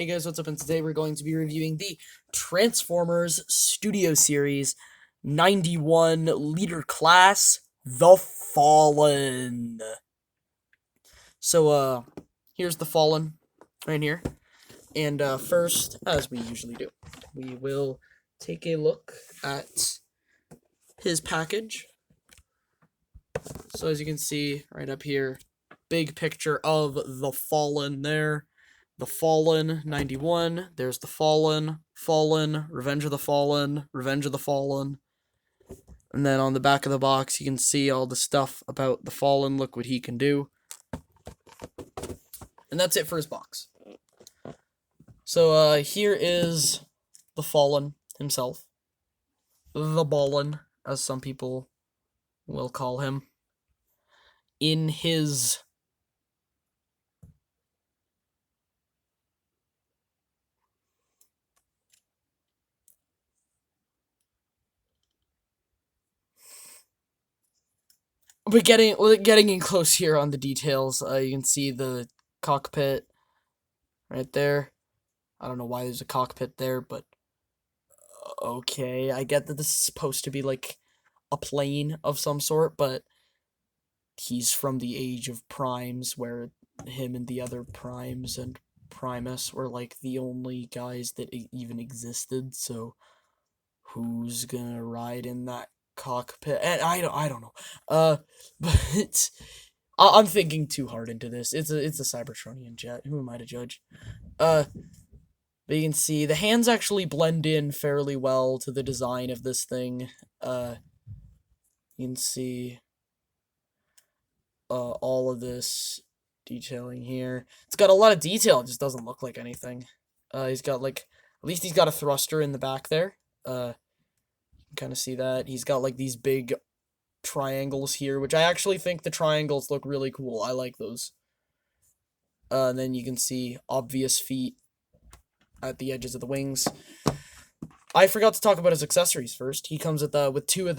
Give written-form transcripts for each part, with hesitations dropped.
Hey guys, what's up? And today we're going to be reviewing the Transformers Studio Series 91 Leader Class, The Fallen. So, here's The Fallen, right here. And, first, as we usually do, we will take a look at his package. So as you can see, right up here, big picture of The Fallen there. The Fallen 91, there's The Fallen, Fallen, Revenge of the Fallen, Revenge of the Fallen. And then on the back of the box, you can see all the stuff about The Fallen, look what he can do. And that's it for his box. So, here is The Fallen himself. The Ballin, as some people will call him. In his But getting in close here on the details, you can see the cockpit right there. I don't know why there's a cockpit there, but okay. I get that this is supposed to be like a plane of some sort, but he's from the age of Primes, where him and the other Primes and Primus were like the only guys that even existed, so who's gonna ride in that cockpit? And I don't know. But I'm thinking too hard into this. It's a Cybertronian jet. Who am I to judge? But you can see the hands actually blend in fairly well to the design of this thing. You can see all of this detailing here. It's got a lot of detail. It just doesn't look like anything. He's got like, at least he's got a thruster in the back there. You can kind of see that. He's got like these big triangles here, which I actually think the triangles look really cool. I like those. And then you can see obvious feet at the edges of the wings. I forgot to talk about his accessories first. He comes with two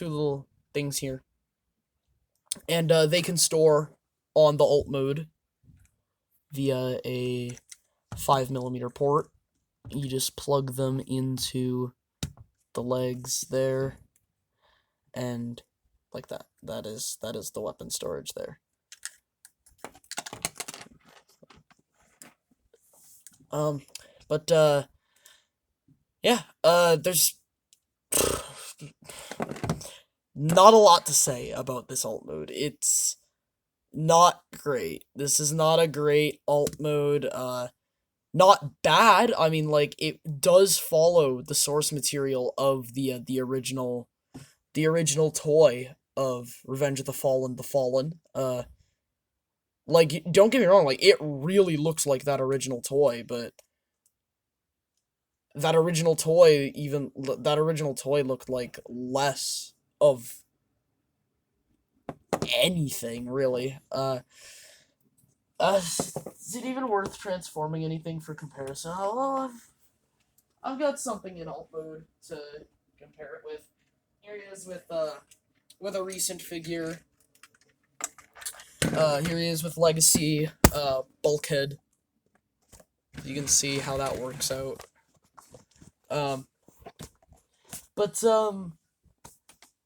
little things here. And they can store on the alt mode via a 5mm port. You just plug them into the legs there, and like that. That is the weapon storage there. Yeah, there's not a lot to say about this alt mode. It's not great. This is not a great alt mode. Not bad. I mean, like, it does follow the source material of the original toy of Revenge of the Fallen, The Fallen. Like, don't get me wrong, like, it really looks like that original toy, but that original toy looked like less of anything, really. Is it even worth transforming anything for comparison? Oh, I've got something in alt mode to compare it with. Here he is with a recent figure. Here he is with Legacy, Bulkhead. You can see how that works out.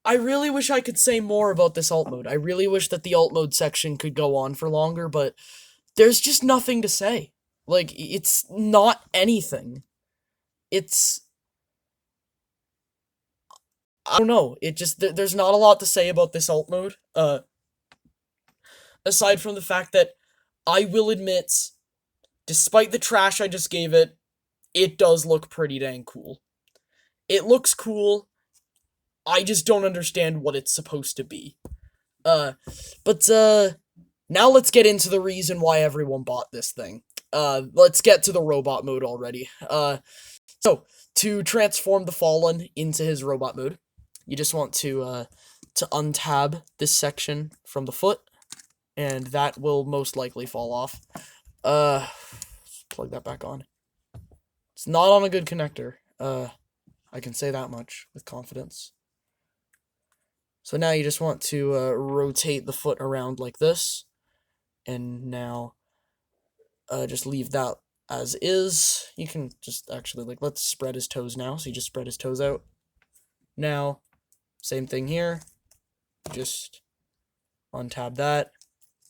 I really wish I could say more about this alt mode. I really wish that the alt mode section could go on for longer, but there's just nothing to say. Like, it's not anything. It's... I don't know. It just... There's not a lot to say about this alt mode. Aside from the fact that I will admit, despite the trash I just gave it, it does look pretty dang cool. It looks cool. I just don't understand what it's supposed to be. Now let's get into the reason why everyone bought this thing. Let's get to the robot mode already. So, to transform the Fallen into his robot mode, you just want to untab this section from the foot, and that will most likely fall off. Plug that back on. It's not on a good connector. I can say that much with confidence. So now you just want to rotate the foot around like this, and now just leave that as is. You can just actually, like, let's spread his toes now. So you just spread his toes out. Now, same thing here. Just untab that,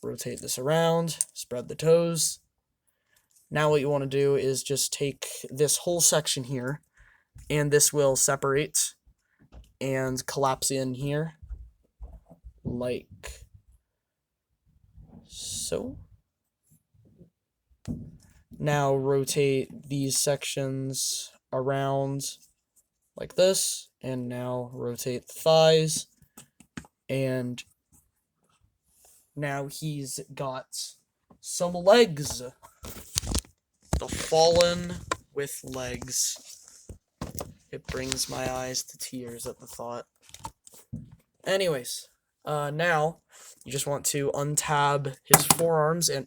rotate this around, spread the toes. Now what you want to do is just take this whole section here, and this will separate and collapse in here, like so. Now rotate these sections around like this, and now rotate the thighs, and now he's got some legs. The Fallen with legs. It brings my eyes to tears at the thought. Anyways, now you just want to untab his forearms and...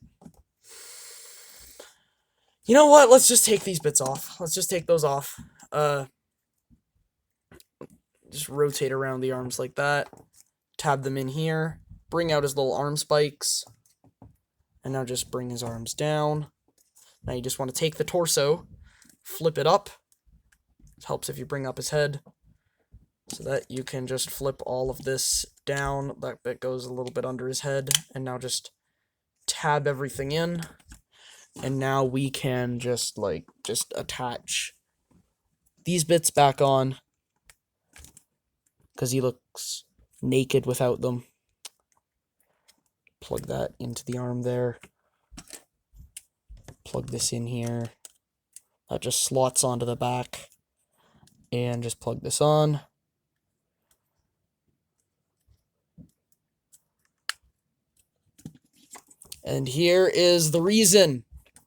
You know what? Let's just take these bits off. Let's just take those off. Just rotate around the arms like that. Tab them in here. Bring out his little arm spikes. And now just bring his arms down. Now you just want to take the torso, flip it up. It helps if you bring up his head, so that you can just flip all of this down. That bit goes a little bit under his head. And now just tab everything in. And now we can just attach these bits back on, because he looks naked without them. Plug that into the arm there. Plug this in here. That just slots onto the back. And just plug this on. And here is the reason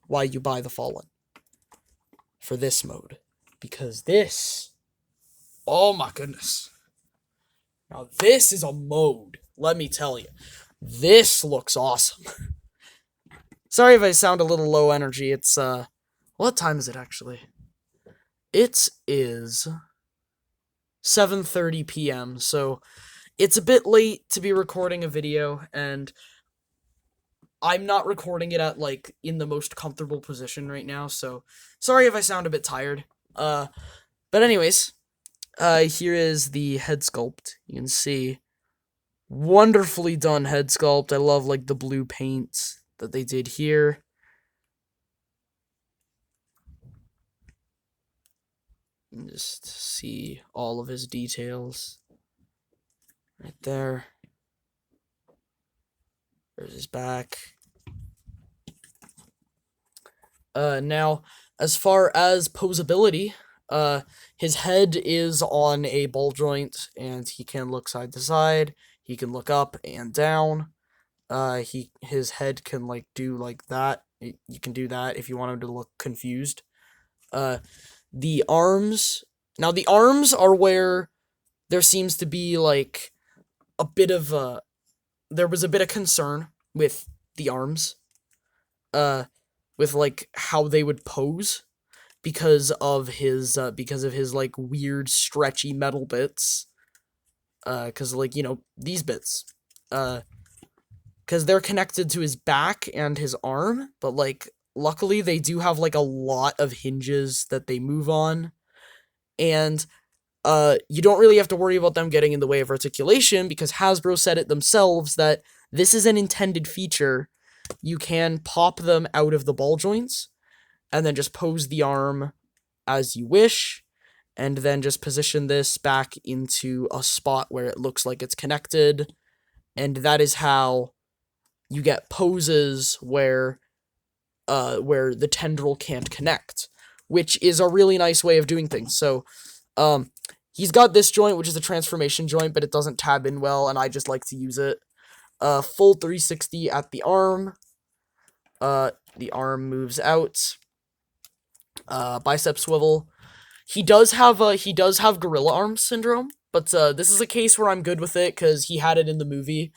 why you buy the Fallen. For this mode. Because this... Oh my goodness. Now this is a mode. Let me tell you. This looks awesome. Sorry if I sound a little low energy. It's, what time is it actually? It is 7:30 p.m. So it's a bit late to be recording a video, and I'm not recording it at, like, in the most comfortable position right now, so sorry if I sound a bit tired. But anyways, here is the head sculpt. You can see, wonderfully done head sculpt. I love, like, the blue paint that they did here. And just see all of his details right there. There's his back. Now, as far as posability, his head is on a ball joint, and he can look side to side. He can look up and down. His head can, like, do like that. You can do that if you want him to look confused. The arms... Now, the arms are where there seems to be, like, a bit of, there was a bit of concern with the arms. With, like, how they would pose. Because of his, like, weird, stretchy metal bits. Because, like, you know, these bits. Because they're connected to his back and his arm, but, like, luckily they do have, like, a lot of hinges that they move on, and, you don't really have to worry about them getting in the way of articulation, because Hasbro said it themselves that this is an intended feature. You can pop them out of the ball joints, and then just pose the arm as you wish, and then just position this back into a spot where it looks like it's connected, and that is how you get poses where the tendril can't connect, which is a really nice way of doing things. So, he's got this joint, which is a transformation joint, but it doesn't tab in well, and I just like to use it. Full 360 at the arm. The arm moves out. Bicep swivel. He does have gorilla arm syndrome, but this is a case where I'm good with it because he had it in the movie.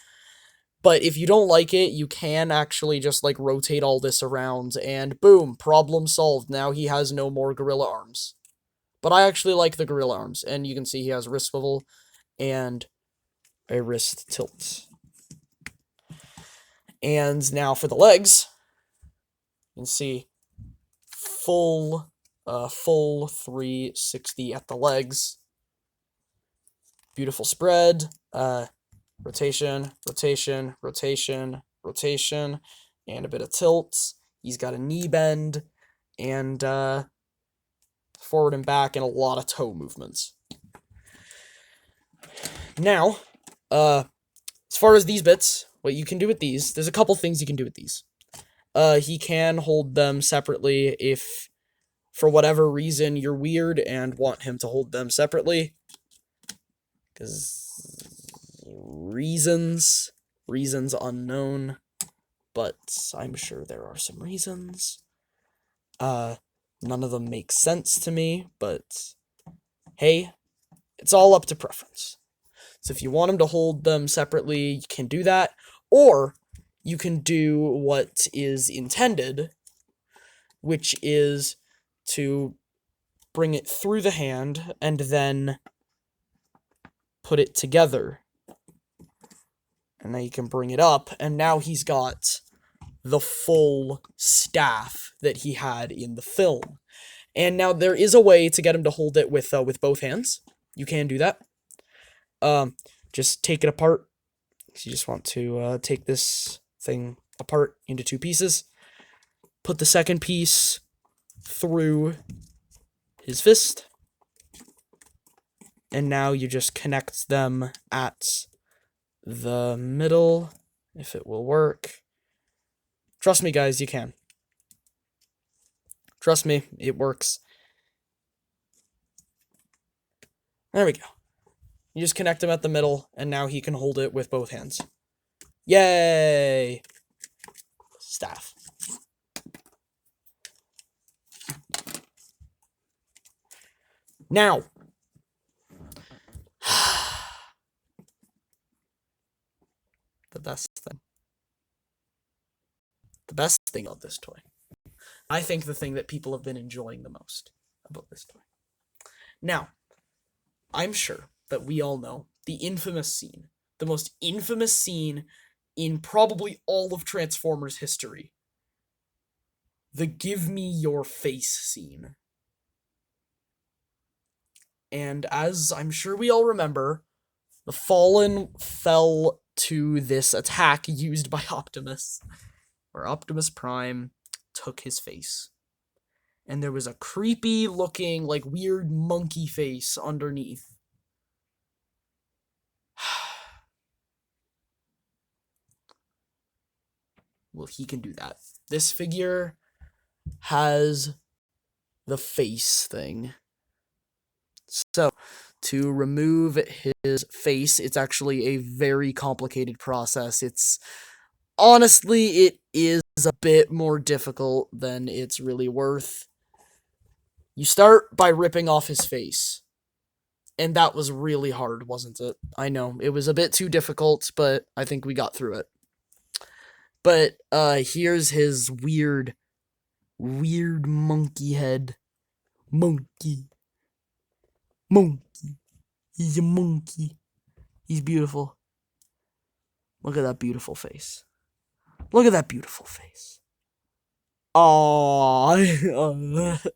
But if you don't like it, you can actually just, like, rotate all this around, and boom, problem solved. Now he has no more gorilla arms. But I actually like the gorilla arms, and you can see he has wrist swivel and a wrist tilt. And now for the legs, can see full 360 at the legs. Beautiful spread. Rotation, rotation, rotation, rotation, and a bit of tilt. He's got a knee bend, and forward and back, and a lot of toe movements. Now, as far as these bits, what you can do with these, there's a couple things you can do with these. He can hold them separately if, for whatever reason, you're weird and want him to hold them separately. Because reasons unknown, but I'm sure there are some reasons. None of them make sense to me, but hey, it's all up to preference. So if you want him to hold them separately, you can do that, or you can do what is intended, which is to bring it through the hand and then put it together. And now you can bring it up, and now he's got the full staff that he had in the film. And now there is a way to get him to hold it with both hands. You can do that. Just take it apart. So you just want to take this thing apart into two pieces. Put the second piece through his fist. And now you just connect them at the middle, if it will work. Trust me, guys, you can. Trust me, it works. There we go. You just connect him at the middle, and now he can hold it with both hands. Yay! Staff. Now, the best thing. The best thing of this toy. I think the thing that people have been enjoying the most about this toy. Now, I'm sure that we all know the infamous scene, the most infamous scene in probably all of Transformers history. The "Give me your face" scene. And as I'm sure we all remember, the Fallen fell to this attack used by Optimus, where Optimus Prime took his face. And there was a creepy looking, like, weird monkey face underneath. Well, he can do that. This figure has the face thing. So, to remove his face, it's actually a very complicated process. Honestly, it is a bit more difficult than it's really worth. You start by ripping off his face. And that was really hard, wasn't it? I know, it was a bit too difficult, but I think we got through it. But, here's his weird monkey head. Monkey. He's a monkey. He's beautiful. Look at that beautiful face. Look at that beautiful face. Aww.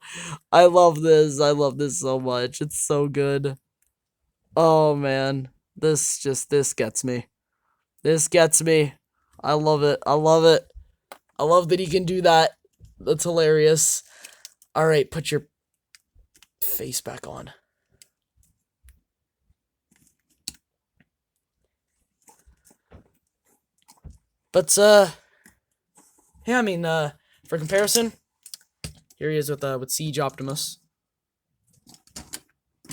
I love this. I love this so much. It's so good. Oh, man. This gets me. This gets me. I love it. I love it. I love that he can do that. That's hilarious. Alright, put your face back on. But, yeah, I mean, for comparison, here he is with Siege Optimus.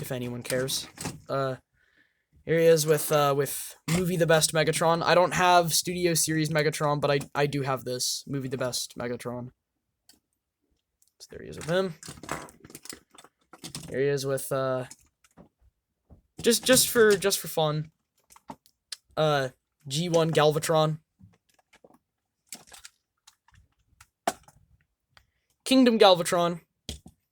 If anyone cares. Here he is with Movie the Best Megatron. I don't have Studio Series Megatron, but I do have this Movie the Best Megatron. So there he is with him. Here he is with just for fun. G1 Galvatron. Kingdom Galvatron.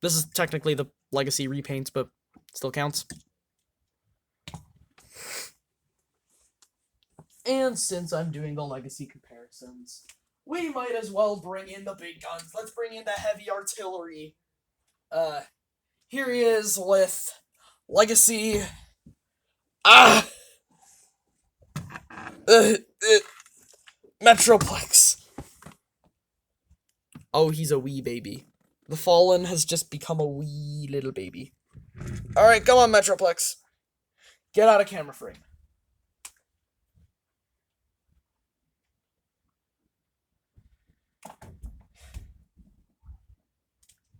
This is technically the Legacy repaints, but still counts. And since I'm doing the Legacy comparisons, we might as well bring in the big guns. Let's bring in the heavy artillery. Here he is with Legacy. Metroplex. Oh, he's a wee baby. The Fallen has just become a wee little baby. Alright, come on, Metroplex. Get out of camera frame.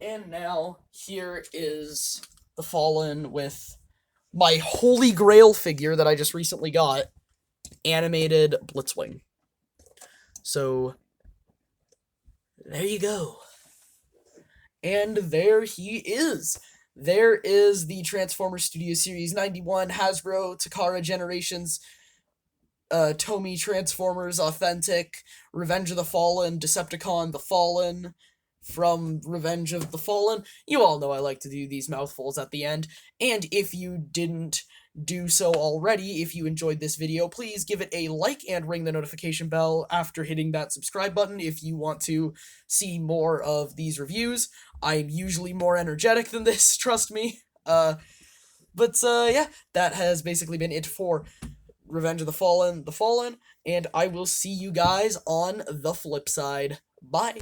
And now, here is the Fallen with my Holy Grail figure that I just recently got. Animated Blitzwing. So, there you go. And there he is. There is the Transformers Studio Series 91 Hasbro Takara Generations Tomy Transformers Authentic Revenge of the Fallen Decepticon the Fallen from Revenge of the Fallen. You all know I like to do these mouthfuls at the end. And if you didn't do so already, if you enjoyed this video, please give it a like and ring the notification bell after hitting that subscribe button if you want to see more of these reviews. I'm usually more energetic than this, trust me. Yeah, that has basically been it for Revenge of the Fallen, and I will see you guys on the flip side. Bye.